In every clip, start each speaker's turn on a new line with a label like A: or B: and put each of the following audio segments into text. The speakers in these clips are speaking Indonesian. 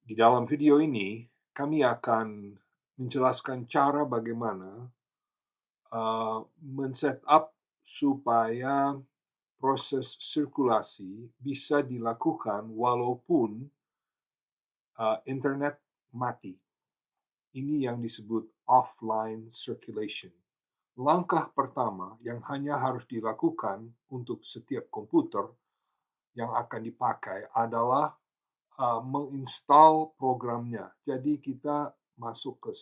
A: Di dalam video ini, kami akan menjelaskan cara bagaimana men-set up supaya proses sirkulasi bisa dilakukan walaupun internet mati. Ini yang disebut offline circulation. Langkah pertama yang hanya harus dilakukan untuk setiap komputer yang akan dipakai adalah menginstal programnya. Jadi kita masuk ke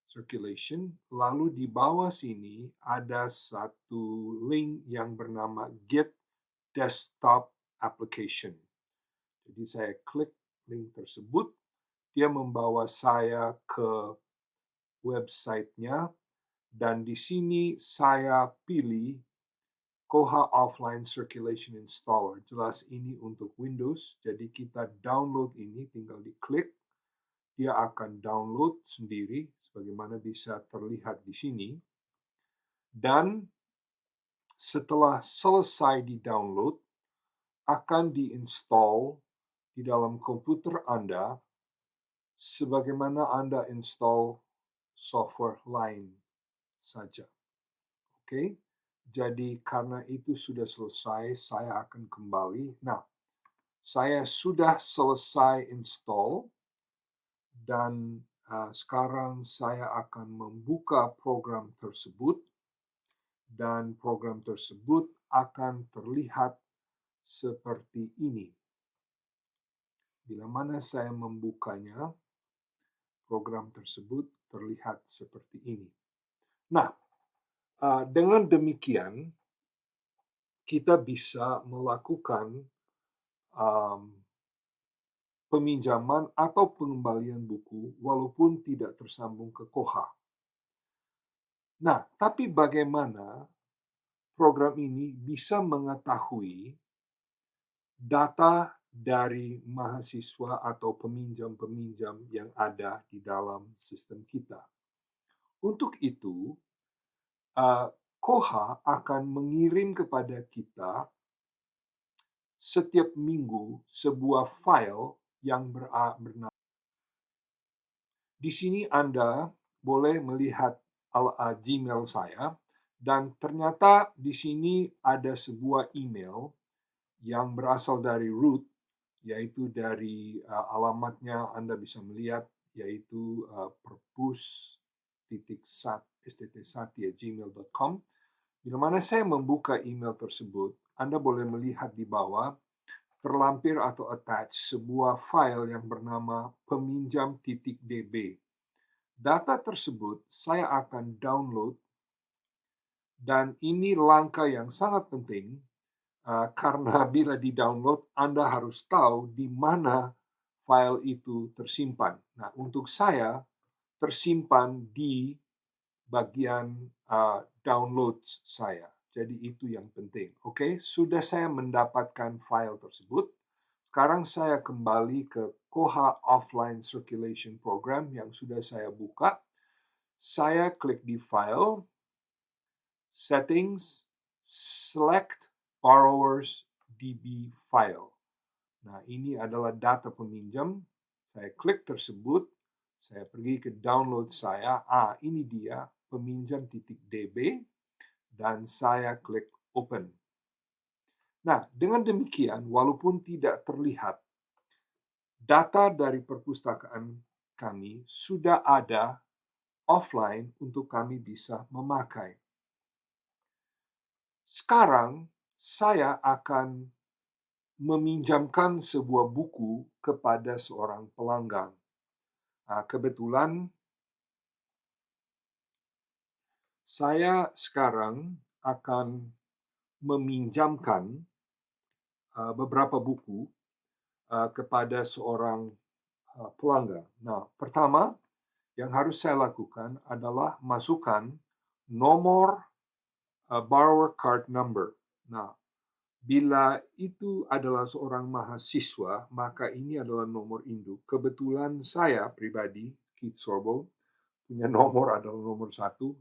A: circulation, lalu di bawah sini ada satu link yang bernama Get Desktop Application. Jadi saya klik link tersebut, dia membawa saya ke websitenya, dan di sini saya pilih Koha Offline Circulation Installer. Jelas ini untuk Windows, jadi kita download ini, tinggal diklik, dia akan download sendiri, sebagaimana bisa terlihat di sini. Dan setelah selesai di-download, akan diinstal di dalam komputer Anda, sebagaimana Anda install software lain saja. Oke, jadi karena itu sudah selesai, saya akan kembali. Nah, saya sudah selesai install, dan sekarang saya akan membuka program tersebut, dan program tersebut akan terlihat seperti ini. Bila mana saya membukanya, program tersebut terlihat seperti ini. Nah, dengan demikian, kita bisa melakukan peminjaman atau pengembalian buku walaupun tidak tersambung ke Koha. Nah, tapi bagaimana program ini bisa mengetahui data dari mahasiswa atau peminjam-peminjam yang ada di dalam sistem kita? Untuk itu, Koha akan mengirim kepada kita setiap minggu sebuah file yang bernama. Di sini Anda boleh melihat Gmail saya, dan ternyata di sini ada sebuah email yang berasal dari root, yaitu dari alamatnya Anda bisa melihat, yaitu perpus.stt1@gmail.com. Bila mana saya membuka email tersebut, Anda boleh melihat di bawah terlampir atau attach sebuah file yang bernama peminjam.db. Data tersebut saya akan download, dan ini langkah yang sangat penting karena bila di-download Anda harus tahu di mana file itu tersimpan. Nah, untuk saya tersimpan di bagian downloads saya. Jadi itu yang penting. Oke, sudah saya mendapatkan file tersebut. Sekarang saya kembali ke Koha Offline Circulation Program yang sudah saya buka. Saya klik di File, Settings, Select Borrowers DB File. Nah, ini adalah data peminjam. Saya klik tersebut. Saya pergi ke download saya. Ini dia peminjam.db, dan saya klik Open. Nah, dengan demikian, walaupun tidak terlihat, data dari perpustakaan kami sudah ada offline untuk kami bisa memakai. Sekarang, saya akan meminjamkan sebuah buku kepada seorang pelanggan. Kebetulan saya sekarang akan meminjamkan beberapa buku kepada seorang pelanggan. Nah, pertama yang harus saya lakukan adalah masukkan nomor borrower card number. Nah, bila itu adalah seorang mahasiswa, maka ini adalah nomor induk. Kebetulan saya pribadi, Keith Sorbo, punya nomor adalah nomor 1.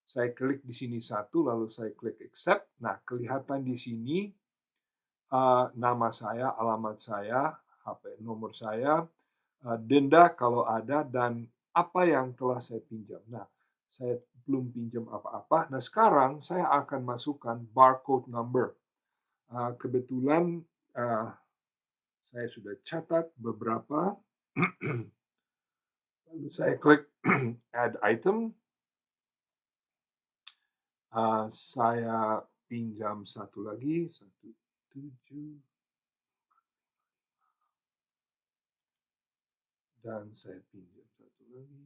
A: Saya klik di sini 1, lalu saya klik accept. Nah, kelihatan di sini nama saya, alamat saya, HP nomor saya, denda kalau ada, dan apa yang telah saya pinjam. Nah, saya belum pinjam apa-apa. Nah, sekarang saya akan masukkan barcode number. Kebetulan saya sudah catat beberapa. Lalu saya klik add item. Saya pinjam satu lagi, 17, dan saya pinjam satu lagi.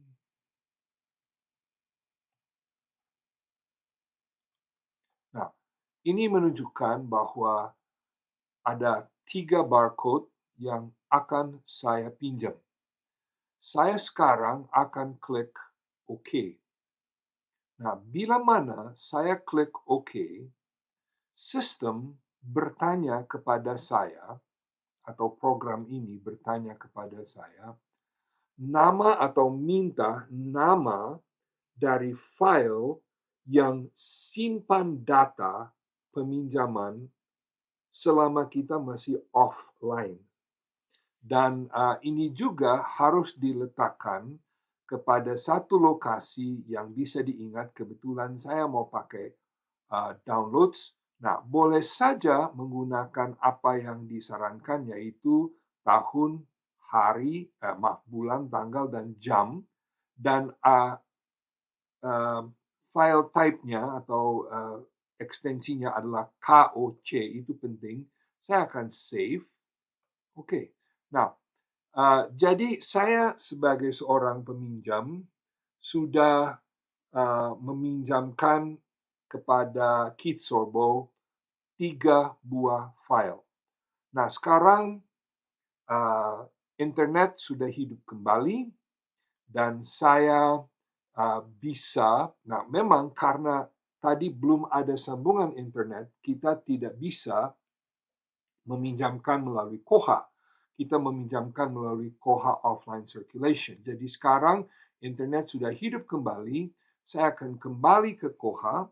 A: Nah, ini menunjukkan bahwa ada 3 barcode yang akan saya pinjam. Saya sekarang akan klik OK. Nah, bila mana saya klik OK, sistem bertanya kepada saya, atau program ini bertanya kepada saya, nama atau minta nama dari file yang simpan data peminjaman selama kita masih offline. Dan ini juga harus diletakkan kepada satu lokasi yang bisa diingat. Kebetulan saya mau pakai downloads. Nah, boleh saja menggunakan apa yang disarankan, yaitu tahun, hari, bulan, tanggal, dan jam. Dan file type-nya atau ekstensinya adalah KOC, itu penting. Saya akan save. Oke. Nah, jadi saya sebagai seorang peminjam sudah meminjamkan kepada Keith Sorbo 3 buah file. Nah, sekarang internet sudah hidup kembali dan saya bisa, nah memang karena tadi belum ada sambungan internet, kita tidak bisa meminjamkan melalui Koha. Kita meminjamkan melalui Koha Offline Circulation. Jadi sekarang internet sudah hidup kembali. Saya akan kembali ke Koha.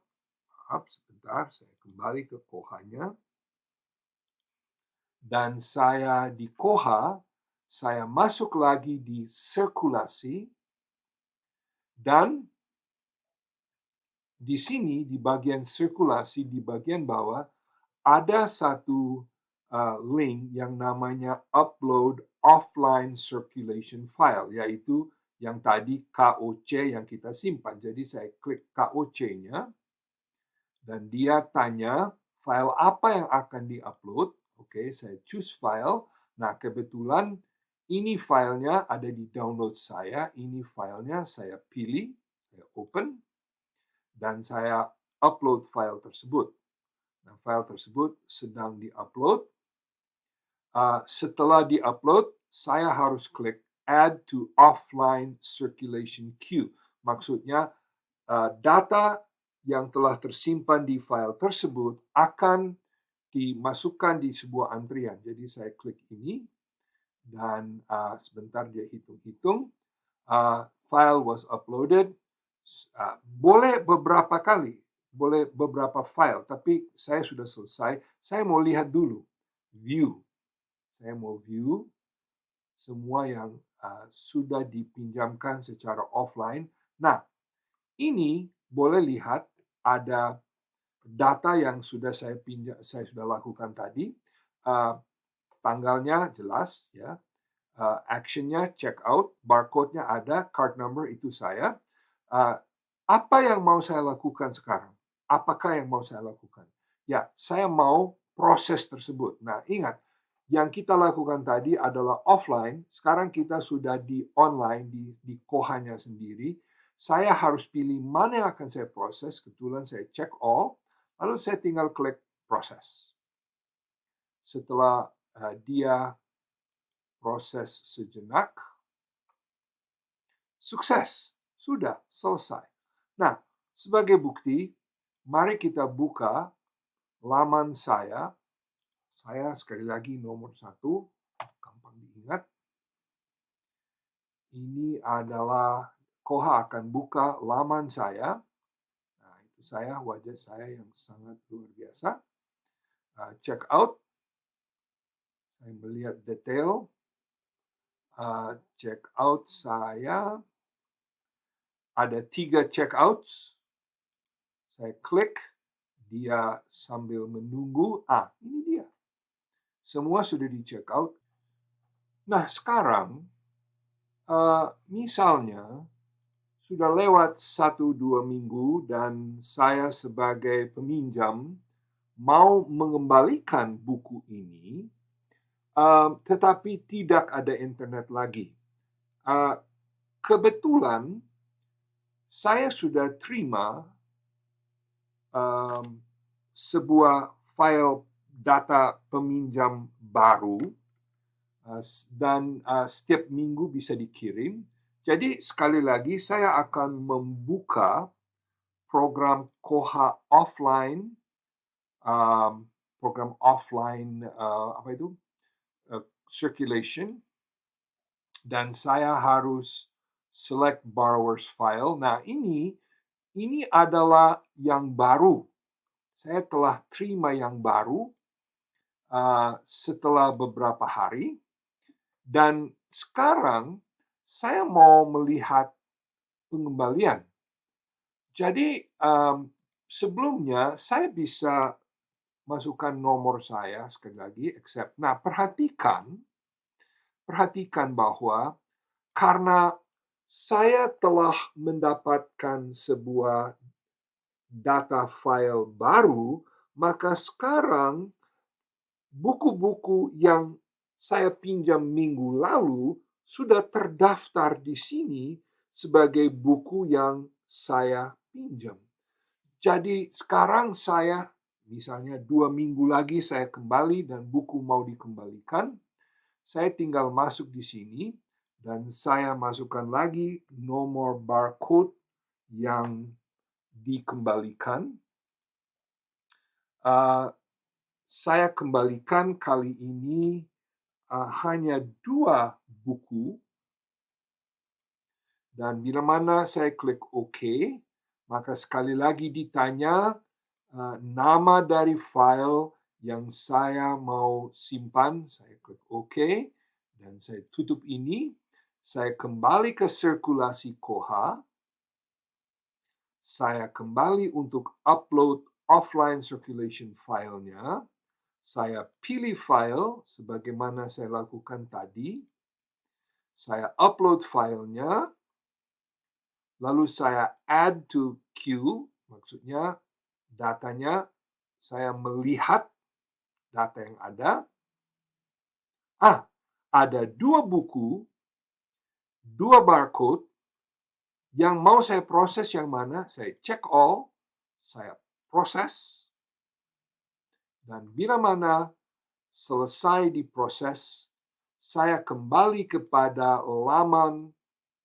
A: Maaf, sebentar, saya kembali ke Kohanya. Dan saya di Koha, saya masuk lagi di sirkulasi. Dan di sini, di bagian sirkulasi, di bagian bawah, ada satu link yang namanya upload offline circulation file, yaitu yang tadi KOC yang kita simpan. Jadi saya klik KOC-nya, dan dia tanya file apa yang akan di-upload. Oke, saya choose file. Nah, kebetulan ini filenya ada di download saya. Ini filenya saya pilih, saya open, dan saya upload file tersebut. Nah, file tersebut sedang di-upload. Setelah di-upload, saya harus klik Add to Offline Circulation Queue. Maksudnya, data yang telah tersimpan di file tersebut akan dimasukkan di sebuah antrian. Jadi saya klik ini, dan sebentar dia hitung-hitung. File was uploaded. Boleh beberapa kali, boleh beberapa file, tapi saya sudah selesai. Saya mau lihat dulu, view. Saya mau view semua yang sudah dipinjamkan secara offline. Nah, ini boleh lihat ada data yang sudah saya sudah lakukan tadi. Tanggalnya jelas, ya. Actionnya check out, barcode-nya ada, card number itu saya. Apa yang mau saya lakukan sekarang? Apakah yang mau saya lakukan? Ya, saya mau proses tersebut. Nah, ingat, yang kita lakukan tadi adalah offline. Sekarang kita sudah di online, di Kohanya sendiri. Saya harus pilih mana yang akan saya proses. Kebetulan saya check all. Lalu saya tinggal klik proses. Setelah dia proses sejenak, sukses. Sudah selesai. Nah, sebagai bukti, mari kita buka laman saya. Saya sekali lagi nomor 1, gampang diingat. Ini adalah Koha akan buka laman saya. Nah, itu saya, wajah saya yang sangat luar biasa. Check out. Saya melihat detail check out saya. Ada 3 checkouts. Saya klik, dia sambil menunggu. Ini dia. Semua sudah di check out. Nah, sekarang misalnya sudah lewat 1-2 minggu dan saya sebagai peminjam mau mengembalikan buku ini, tetapi tidak ada internet lagi. Kebetulan saya sudah terima sebuah file data peminjam baru dan setiap minggu bisa dikirim. Jadi sekali lagi saya akan membuka program Koha offline, circulation, dan saya harus select borrower's file. Nah, ini adalah yang baru. Saya telah terima yang baru setelah beberapa hari, dan sekarang saya mau melihat pengembalian. Jadi sebelumnya saya bisa masukkan nomor saya sekali lagi, accept. Nah, perhatikan bahwa karena saya telah mendapatkan sebuah data file baru, maka sekarang buku-buku yang saya pinjam minggu lalu sudah terdaftar di sini sebagai buku yang saya pinjam. Jadi sekarang saya, misalnya 2 minggu lagi saya kembali dan buku mau dikembalikan, saya tinggal masuk di sini dan saya masukkan lagi nomor barcode yang dikembalikan. Saya kembalikan kali ini hanya 2 buku, dan bila mana saya klik OK, maka sekali lagi ditanya nama dari file yang saya mau simpan. Saya klik OK dan saya tutup ini. Saya kembali ke sirkulasi Koha. Saya kembali untuk upload offline circulation filenya. Saya pilih file sebagaimana saya lakukan tadi. Saya upload filenya. Lalu saya add to queue, maksudnya datanya saya melihat data yang ada. Ada 2 buku, 2 barcode yang mau saya proses yang mana, saya check all, saya proses, dan bila mana selesai diproses, saya kembali kepada laman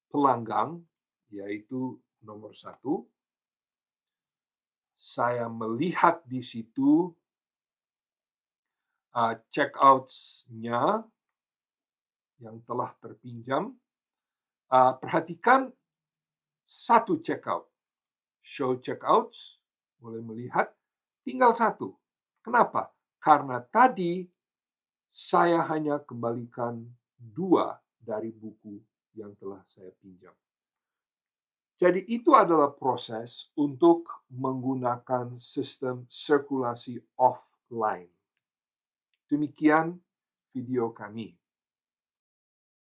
A: pelanggan, yaitu nomor 1. Saya melihat di situ checkouts-nya yang telah terpinjam. Perhatikan 1 checkout. Show checkouts, boleh melihat, tinggal 1. Kenapa? Karena tadi saya hanya kembalikan 2 dari buku yang telah saya pinjam. Jadi itu adalah proses untuk menggunakan sistem sirkulasi offline. Demikian video kami.